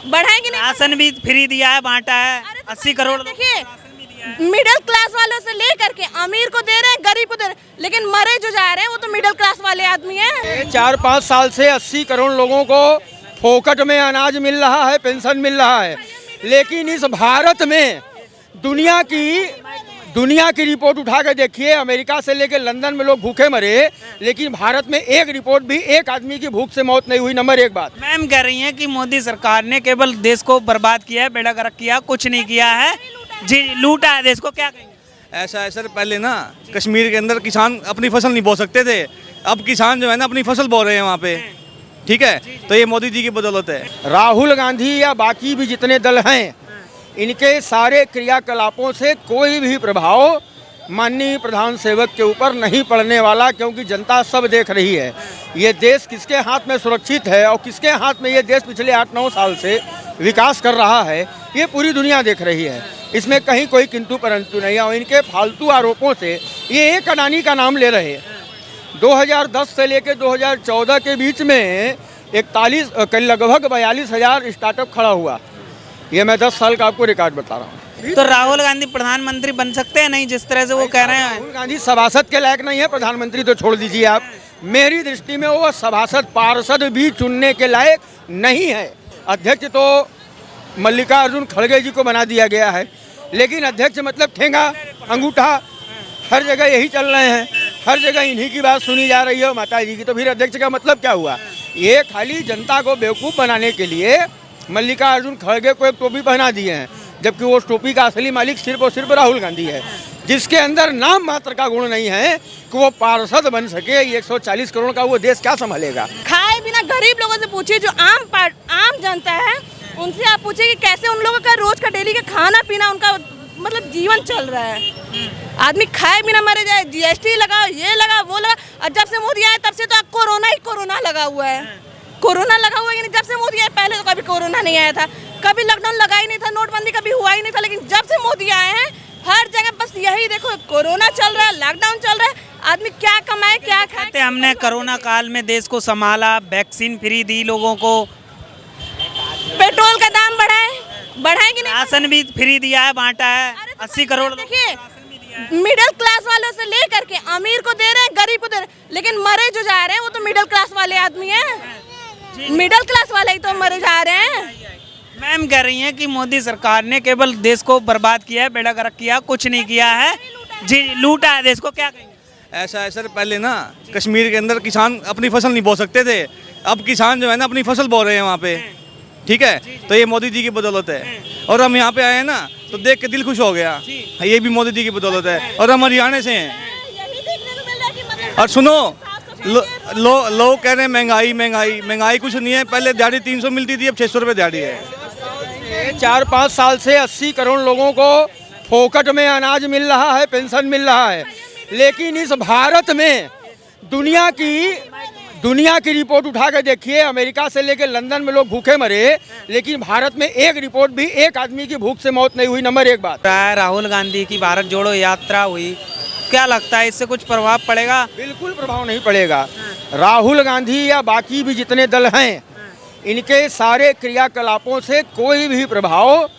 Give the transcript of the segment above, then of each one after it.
बढ़ाएंगे नहीं। राशन भी फ्री दिया है, बांटा है, 80 करोड़। देखिए, मिडिल क्लास वालों से लेकर के अमीर को दे रहे हैं, गरीब को दे रहे हैं, लेकिन मरे जो जा रहे हैं वो तो मिडिल क्लास वाले आदमी हैं। 4-5 साल से 80 करोड़ लोगों को फोकट में अनाज मिल रहा है, पेंशन मिल रहा है, लेकिन इस भारत में दुनिया की रिपोर्ट उठा के देखिए, अमेरिका से लेकर लंदन में लोग भूखे मरे, लेकिन भारत में एक रिपोर्ट भी एक आदमी की भूख से मौत नहीं हुई। नंबर 1 बात, मैम कह रही हैं कि मोदी सरकार ने केवल देश को बर्बाद किया है, बेड़ा गर्क किया, कुछ नहीं किया है जी, लूटा है देश को। क्या कहेंगे? ऐसा है सर, पहले ना कश्मीर के अंदर किसान अपनी फसल नहीं बो सकते थे, अब किसान जो है ना अपनी फसल बो रहे हैं वहाँ पे, ठीक है। तो ये मोदी जी की बदौलत है। राहुल गांधी या बाकी भी जितने दल हैं, इनके सारे क्रियाकलापों से कोई भी प्रभाव माननीय प्रधान सेवक के ऊपर नहीं पड़ने वाला, क्योंकि जनता सब देख रही है ये देश किसके हाथ में सुरक्षित है और किसके हाथ में ये देश पिछले 8-9 साल से विकास कर रहा है, ये पूरी दुनिया देख रही है। इसमें कहीं कोई किंतु परंतु नहीं है। और इनके फालतू आरोपों से ये एक अडानी का नाम ले रहे हैं। 2010 से लेकर 2014 के बीच में लगभग 42,000 स्टार्टअप खड़ा हुआ। ये मैं 10 साल का आपको रिकॉर्ड बता रहा हूँ। तो राहुल गांधी प्रधानमंत्री बन सकते हैं नहीं, जिस तरह से वो कह रहे हैं? राहुल गांधी सभासद के लायक नहीं है, प्रधानमंत्री तो छोड़ दीजिए आप। मेरी दृष्टि में वो सभासद पार्षद भी चुनने के लायक नहीं है। अध्यक्ष तो मल्लिकार्जुन खड़गे जी को बना दिया गया है, लेकिन अध्यक्ष मतलब ठेंगा अंगूठा, हर जगह यही चल रहे हैं, हर जगह इन्हीं की बात सुनी जा रही है माता जी की। तो फिर अध्यक्ष का मतलब क्या हुआ? ये खाली जनता को बेवकूफ़ बनाने के लिए मल्लिकार्जुन खड़गे को एक टोपी पहना दिए हैं, जबकि वो टोपी का असली मालिक सिर्फ और सिर्फ राहुल गांधी है, जिसके अंदर नाम मात्र का गुण नहीं है कि वो पार्षद बन सके। 140 करोड़ का वो देश क्या संभालेगा? खाए बिना गरीब लोगों से पूछिए, जो आम जनता है उनसे आप पूछिए कि कैसे उन लोगों का रोज का डेली का खाना पीना, उनका मतलब जीवन चल रहा है। आदमी खाए बिना मरे जाए, GST लगाओ, ये लगा वो लगा। और जब से मोदी आया तब से तो कोरोना लगा हुआ है, कोरोना लगा हुआ है। जब से मोदी आया, पहले तो कभी कोरोना नहीं आया था, कभी लॉकडाउन लगा ही नहीं था, नोटबंदी कभी हुआ ही नहीं था, लेकिन जब से मोदी आए हैं हर जगह बस यही देखो, कोरोना चल रहा है, लॉकडाउन चल रहा है। आदमी क्या कमाए क्या खाए? हमने कोरोना काल में देश को संभाला, वैक्सीन फ्री दी लोगों को, पेट्रोल का दाम बढ़ाएंगे नहीं। राशन भी फ्री दिया है, बांटा है, 80 करोड़। देखिए, मिडिल क्लास वालों से लेकर के अमीर को दे रहे हैं, गरीब को दे रहे हैं, लेकिन मरे जो जा रहे हैं वो तो मिडिल क्लास वाले आदमी हैं। मिडिल क्लास वाले ही तो मरे जा रहे हैं। मैम कह रही हैं कि मोदी सरकार ने केवल देश को बर्बाद किया है, बेड़ा गर्क किया, कुछ नहीं किया है जी, लूटा है देश को। क्या कहेंगे? ऐसा है सर, पहले ना कश्मीर के अंदर किसान अपनी फसल नहीं बो सकते थे, अब किसान जो है ना अपनी फसल बो रहे हैं वहाँ पे, ठीक है। तो ये मोदी जी की बदौलत है। और हम यहाँ पे आए हैं ना तो देख के दिल खुश हो गया, ये भी मोदी जी की बदौलत है। और हम हरियाणा से हैं। और सुनो, लोग कह रहे हैं महंगाई कुछ नहीं है। पहले दिहाड़ी 300 मिलती थी, अब 600 रुपये दिहाड़ी है। 4-5 साल से 80 करोड़ लोगों को फोकट में अनाज मिल रहा है, पेंशन मिल रहा है, लेकिन इस भारत में दुनिया की रिपोर्ट उठा के देखिए, अमेरिका से लेकर लंदन में लोग भूखे मरे, लेकिन भारत में एक रिपोर्ट भी एक आदमी की भूख से मौत नहीं हुई। नंबर 1 बात, राहुल गांधी की भारत जोड़ो यात्रा हुई, क्या लगता है इससे कुछ प्रभाव पड़ेगा? बिल्कुल प्रभाव नहीं पड़ेगा। राहुल गांधी या बाकी भी जितने दल हैं, इनके सारे क्रियाकलापों से कोई भी प्रभाव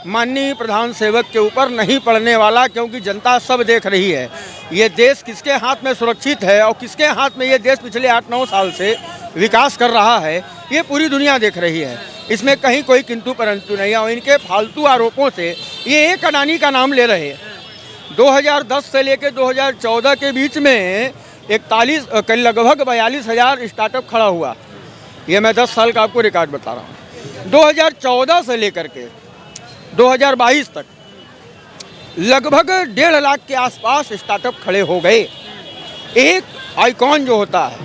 माननीय प्रधान सेवक के ऊपर नहीं पड़ने वाला, क्योंकि जनता सब देख रही है ये देश किसके हाथ में सुरक्षित है और किसके हाथ में ये देश पिछले 8-9 साल से विकास कर रहा है, ये पूरी दुनिया देख रही है। इसमें कहीं कोई किंतु परंतु नहीं है। और इनके फालतू आरोपों से ये एक अडानी का नाम ले रहे हैं। 2010 से लेकर 2014 के बीच में लगभग 42,000 स्टार्टअप खड़ा हुआ। ये मैं 10 साल का आपको रिकॉर्ड बता रहा हूँ। 2014 से लेकर के 2022 तक लगभग 1.5 लाख के आसपास स्टार्टअप खड़े हो गए। एक आइकॉन जो होता है,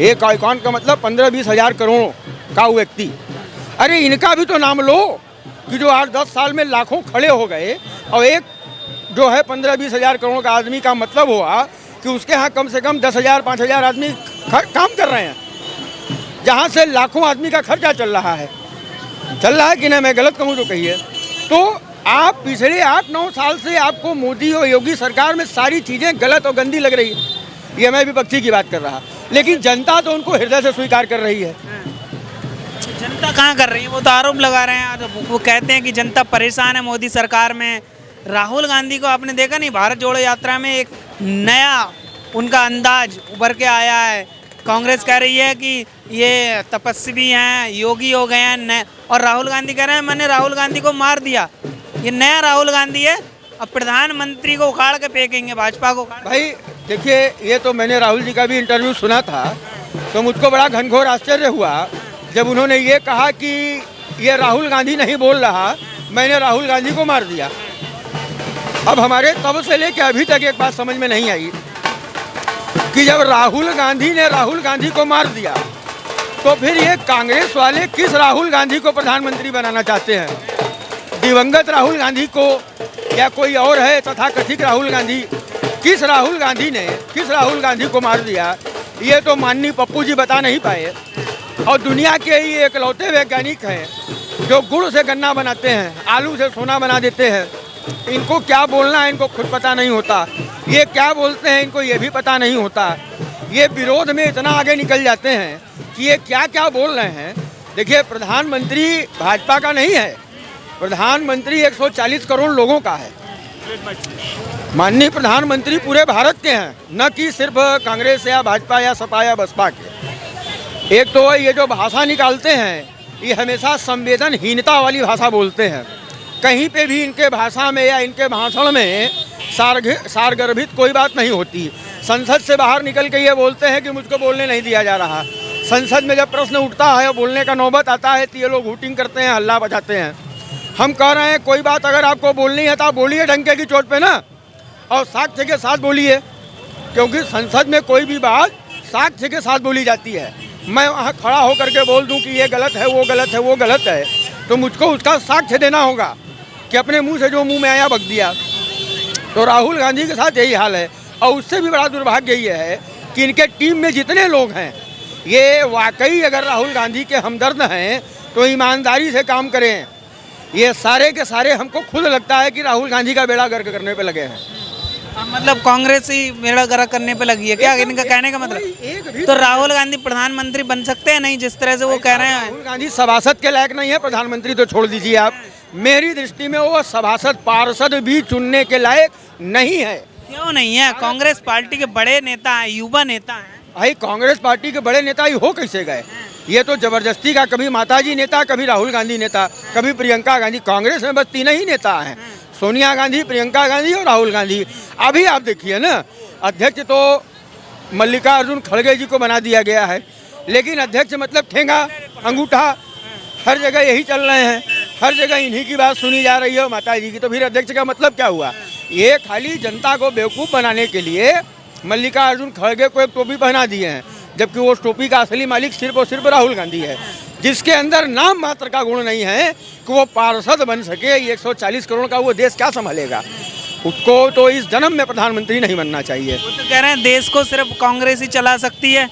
एक आइकॉन का मतलब 15-20 हज़ार करोड़ का व्यक्ति, अरे इनका भी तो नाम लो कि जो 8-10 साल में लाखों खड़े हो गए। और एक जो है 15-20 हज़ार करोड़ का आदमी का मतलब हुआ कि उसके यहाँ कम से कम 10,000 5,000 आदमी काम कर रहे हैं, जहाँ से लाखों आदमी का खर्चा चल रहा है कि नहीं? मैं गलत कहूँ तो कहिए। तो आप पिछले 8-9 साल से आपको मोदी और योगी सरकार में सारी चीज़ें गलत और गंदी लग रही है। ये मैं विपक्षी की बात कर रहा, लेकिन जनता तो उनको हृदय से स्वीकार कर रही है। जनता कहाँ कर रही है? वो तो आरोप लगा रहे हैं, वो कहते हैं कि जनता परेशान है मोदी सरकार में। राहुल गांधी को आपने देखा नहीं, भारत जोड़ो यात्रा में एक नया उनका अंदाज उभर के आया है। कांग्रेस कह रही है कि ये तपस्वी हैं, योगी हो गए हैं, और राहुल गांधी कह रहे हैं मैंने राहुल गांधी को मार दिया। ये नया राहुल गांधी है, अब प्रधानमंत्री को उखाड़ के फेंकेंगे, भाजपा को उखाड़। भाई देखिए, ये तो मैंने राहुल जी का भी इंटरव्यू सुना था, तो मुझको बड़ा घनघोर आश्चर्य हुआ जब उन्होंने ये कहा कि ये राहुल गांधी नहीं बोल रहा, मैंने राहुल गांधी को मार दिया। अब हमारे तब से लेके अभी तक एक बात समझ में नहीं आई कि जब राहुल गांधी ने राहुल गांधी को मार दिया, तो फिर ये कांग्रेस वाले किस राहुल गांधी को प्रधानमंत्री बनाना चाहते हैं? दिवंगत राहुल गांधी को या कोई और है तथाकथित राहुल गांधी? किस राहुल गांधी ने किस राहुल गांधी को मार दिया, ये तो माननीय पप्पू जी बता नहीं पाए। और दुनिया के ही एकलौते वैज्ञानिक हैं जो गुड़ से गन्ना बनाते हैं, आलू से सोना बना देते हैं। इनको क्या बोलना है इनको खुद पता नहीं होता, ये क्या बोलते हैं इनको ये भी पता नहीं होता। ये विरोध में इतना आगे निकल जाते हैं कि ये क्या क्या बोल रहे हैं। देखिए, प्रधानमंत्री भाजपा का नहीं है, प्रधानमंत्री 140 करोड़ लोगों का है। माननीय प्रधानमंत्री पूरे भारत के हैं, न कि सिर्फ कांग्रेस या भाजपा या सपा या बसपा के। एक तो ये जो भाषा निकालते हैं, ये हमेशा संवेदनहीनता वाली भाषा बोलते हैं। कहीं पे भी इनके भाषा में या इनके भाषण में सारगर्भित कोई बात नहीं होती। संसद से बाहर निकल के ये बोलते हैं कि मुझको बोलने नहीं दिया जा रहा। संसद में जब प्रश्न उठता है और बोलने का नौबत आता है तो ये लोग हूटिंग करते हैं, हल्ला बजाते हैं। हम कह रहे हैं कोई बात अगर आपको बोलनी है तो आप बोलिए डंके की चोट पे ना, और साक्ष्य के साथ बोलिए, क्योंकि संसद में कोई भी बात साक्ष्य के साथ बोली जाती है। मैं वहाँ खड़ा होकर के बोल दूँ कि ये गलत है, वो गलत है, वो गलत है, तो मुझको उसका साक्ष्य देना होगा कि अपने मुंह से जो मुंह में आया बक दिया। तो राहुल गांधी के साथ यही हाल है। और उससे भी बड़ा दुर्भाग्य ये है कि इनके टीम में जितने लोग हैं, ये वाकई अगर राहुल गांधी के हमदर्द हैं तो ईमानदारी से काम करें। ये सारे के सारे हमको खुद लगता है कि राहुल गांधी का बेड़ा गर्क करने पे लगे हैं। मतलब कांग्रेस ही बेड़ा गर्क करने पे लगी है क्या, इनका कहने का मतलब? तो राहुल गांधी प्रधानमंत्री बन सकते हैं नहीं, जिस तरह से वो कह रहे हैं? राहुल गांधी सभासद के लायक नहीं है, प्रधानमंत्री तो छोड़ दीजिए आप। मेरी दृष्टि में वो सभासद पार्षद भी चुनने के लायक नहीं है। क्यों नहीं है? कांग्रेस पार्टी के बड़े नेता हैं, युवा नेता हैं। भाई कांग्रेस पार्टी के बड़े नेता ही हो कैसे गए? ये तो जबरदस्ती का, कभी माताजी नेता, कभी राहुल गांधी नेता, कभी प्रियंका गांधी। कांग्रेस में बस तीन ही नेता हैं, सोनिया गांधी, प्रियंका गांधी और राहुल गांधी। अभी आप देखिए ना, अध्यक्ष तो मल्लिकार्जुन खड़गे जी को बना दिया गया है, लेकिन अध्यक्ष मतलब ठेंगा, अंगूठा, हर जगह यही चल रहे हैं, हर जगह इन्हीं की बात सुनी जा रही है, माता जी की। तो फिर अध्यक्ष का मतलब क्या हुआ? ये खाली जनता को बेवकूफ़ बनाने के लिए मल्लिकार्जुन खड़गे को एक टोपी पहना दिए हैं, जबकि वो टोपी का असली मालिक सिर्फ और सिर्फ राहुल गांधी है, जिसके अंदर नाम मात्र का गुण नहीं है कि वो पार्षद बन सके। 140 करोड़ का वो देश क्या संभालेगा? उसको तो इस जन्म में प्रधानमंत्री नहीं बनना चाहिए। वो तो कह रहे हैं देश को सिर्फ कांग्रेस ही चला सकती है,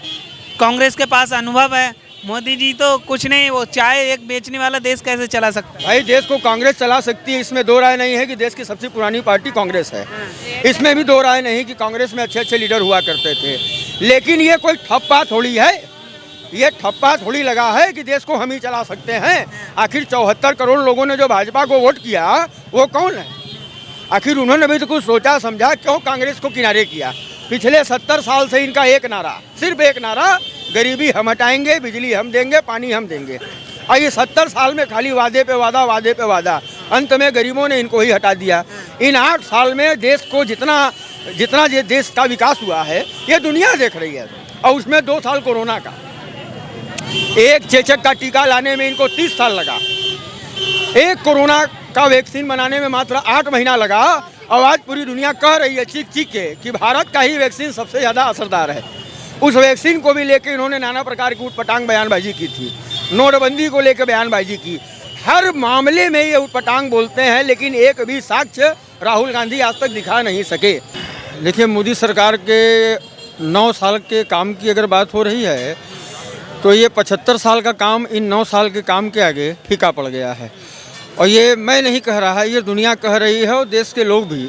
कांग्रेस के पास अनुभव है, मोदी जी तो कुछ नहीं, वो चाय एक बेचने वाला देश कैसे चला सकता है? भाई देश को कांग्रेस चला सकती है, इसमें दो राय नहीं है कि देश की सबसे पुरानी पार्टी कांग्रेस है। इसमें भी दो राय नहीं कि कांग्रेस में अच्छे अच्छे लीडर हुआ करते थे। लेकिन ये कोई ठप्पा थोड़ी है, ये ठप्पा थोड़ी लगा है कि देश को हम ही चला सकते हैं। आखिर 74 करोड़ लोगों ने जो भाजपा को वोट किया वो कौन है? आखिर उन्होंने भी तो कुछ सोचा समझा, क्यों कांग्रेस को किनारे किया? पिछले 70 साल से इनका एक नारा, सिर्फ एक नारा, गरीबी हम हटाएंगे, बिजली हम देंगे, पानी हम देंगे। और ये 70 साल में खाली वादे पे वादा, वादे पे वादा, अंत में गरीबों ने इनको ही हटा दिया। इन 8 साल में देश को जितना ये देश का विकास हुआ है ये दुनिया देख रही है, और उसमें 2 साल कोरोना का, एक चेचक का टीका लाने में इनको 30 साल लगा, एक कोरोना का वैक्सीन बनाने में मात्र 8 महीना लगा। और आज पूरी दुनिया कह रही है चीख चीख के कि भारत का ही वैक्सीन सबसे ज़्यादा असरदार है। उस वैक्सीन को भी लेकर इन्होंने नाना प्रकार की उटपटांग बयानबाजी की थी, नोटबंदी को लेकर बयानबाजी की। हर मामले में ये उटपटांग बोलते हैं, लेकिन एक भी साक्ष्य राहुल गांधी आज तक दिखा नहीं सके। देखिए, मोदी सरकार के 9 साल के काम की अगर बात हो रही है तो ये 75 साल का काम इन 9 साल के काम के आगे फीका पड़ गया है। और ये मैं नहीं कह रहा है, ये दुनिया कह रही है और देश के लोग भी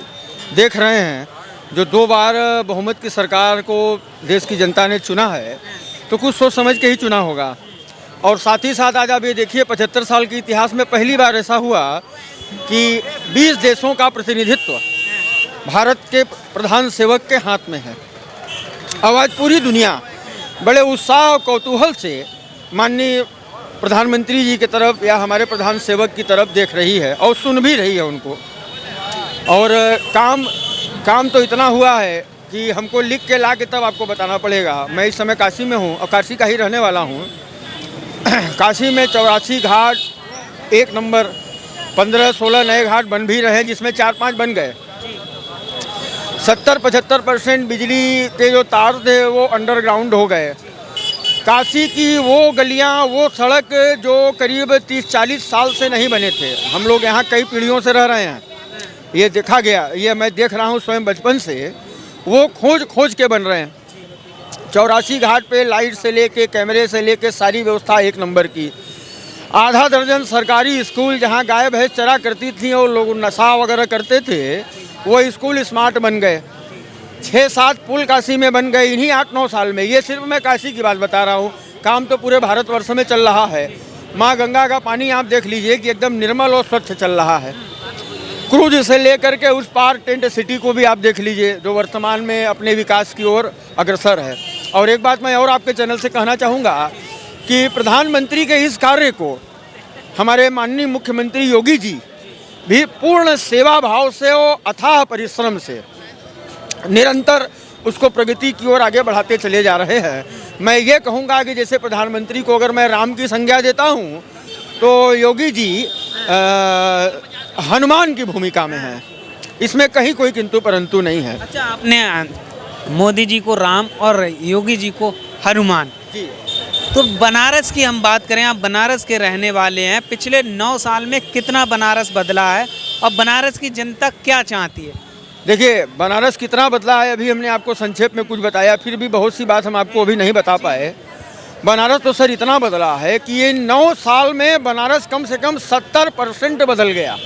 देख रहे हैं। जो 2 बार बहुमत की सरकार को देश की जनता ने चुना है तो कुछ सोच समझ के ही चुना होगा। और साथ ही साथ आज आप ये देखिए 75 साल के इतिहास में पहली बार ऐसा हुआ कि 20 देशों का प्रतिनिधित्व भारत के प्रधान सेवक के हाथ में है। अब आज पूरी दुनिया बड़े उत्साह और कौतूहल से माननीय प्रधानमंत्री जी की तरफ या हमारे प्रधान सेवक की तरफ देख रही है और सुन भी रही है उनको। और काम तो इतना हुआ है कि हमको लिख के ला के तब आपको बताना पड़ेगा। मैं इस समय काशी में हूँ और काशी का ही रहने वाला हूँ। काशी में 84 घाट 1 नंबर, 15-16 नए घाट बन भी रहे हैं, जिसमें 4-5 बन गए। 70-75% बिजली के जो तार थे वो अंडरग्राउंड हो गए। काशी की वो गलियां, वो सड़क जो करीब 30-40 साल से नहीं बने थे, हम लोग यहाँ कई पीढ़ियों से रह रहे हैं, ये देखा गया, ये मैं देख रहा हूँ स्वयं बचपन से, वो खोज के बन रहे हैं। 84 घाट पे लाइट से लेके कैमरे से लेके सारी व्यवस्था 1 नंबर की। आधा दर्जन सरकारी स्कूल जहाँ गाय भैंस चरा करती थी और लोग नशा वगैरह करते थे, वो स्कूल स्मार्ट बन गए। 6-7 पुल काशी में बन गए इन्हीं 8-9 साल में। ये सिर्फ मैं काशी की बात बता रहा हूँ, काम तो पूरे भारतवर्ष में चल रहा है। माँ गंगा का पानी आप देख लीजिए कि एकदम निर्मल और स्वच्छ चल रहा है। क्रूज से लेकर के उस पार टेंट सिटी को भी आप देख लीजिए, जो वर्तमान में अपने विकास की ओर अग्रसर है। और एक बात मैं और आपके चैनल से कहना चाहूँगा कि प्रधानमंत्री के इस कार्य को हमारे माननीय मुख्यमंत्री योगी जी भी पूर्ण सेवा भाव से और अथाह परिश्रम से निरंतर उसको प्रगति की ओर आगे बढ़ाते चले जा रहे हैं। मैं ये कहूँगा कि जैसे प्रधानमंत्री को अगर मैं राम की संज्ञा देता हूँ, तो योगी जी हनुमान की भूमिका में है। इसमें कहीं कोई किंतु परंतु नहीं है। अच्छा, आपने मोदी जी को राम और योगी जी को हनुमान जी। तो बनारस की हम बात करें, आप बनारस के रहने वाले हैं, पिछले 9 साल में कितना बनारस बदला है और बनारस की जनता क्या चाहती है? देखिए, बनारस कितना बदला है अभी हमने आपको संक्षेप में कुछ बताया, फिर भी बहुत सी बात हम आपको अभी नहीं बता पाए। बनारस तो सर इतना बदला है कि ये 9 साल में बनारस कम से कम 70% बदल गया।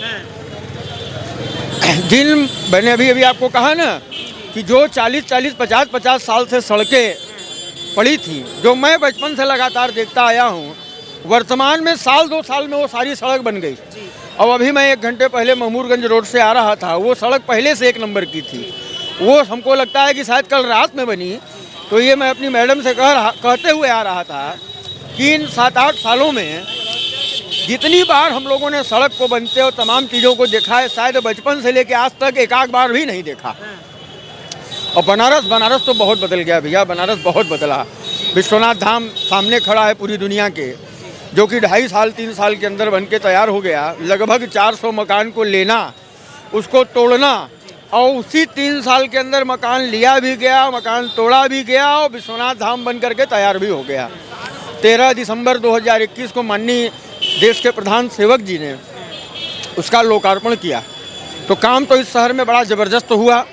जिन मैंने अभी आपको कहा ना कि जो 40-40, 50-50 साल से सड़कें पड़ी थी, जो मैं बचपन से लगातार देखता आया हूँ, वर्तमान में 1-2 साल में वो सारी सड़क बन गई। अब अभी मैं 1 घंटे पहले महमूदगंज रोड से आ रहा था, वो सड़क पहले से 1 नंबर की थी। वो हमको लगता है कि शायद कल रात में बनी। तो ये मैं अपनी मैडम से कहते हुए आ रहा था कि इन 7-8 सालों में जितनी बार हम लोगों ने सड़क को बनते और तमाम चीज़ों को देखा है, शायद बचपन से लेकर आज तक एक आध बार भी नहीं देखा। और बनारस तो बहुत बदल गया भैया, बनारस बहुत बदला। विश्वनाथ धाम सामने खड़ा है पूरी दुनिया के, जो कि 2.5-3 साल के अंदर बन के तैयार हो गया। लगभग 400 मकान को लेना, उसको तोड़ना, और उसी 3 साल के अंदर मकान लिया भी गया, मकान तोड़ा भी गया और विश्वनाथ धाम बन करके तैयार भी हो गया। 13 दिसंबर 2021 को माननीय देश के प्रधान सेवक जी ने उसका लोकार्पण किया। तो काम तो इस शहर में बड़ा ज़बरदस्त हुआ।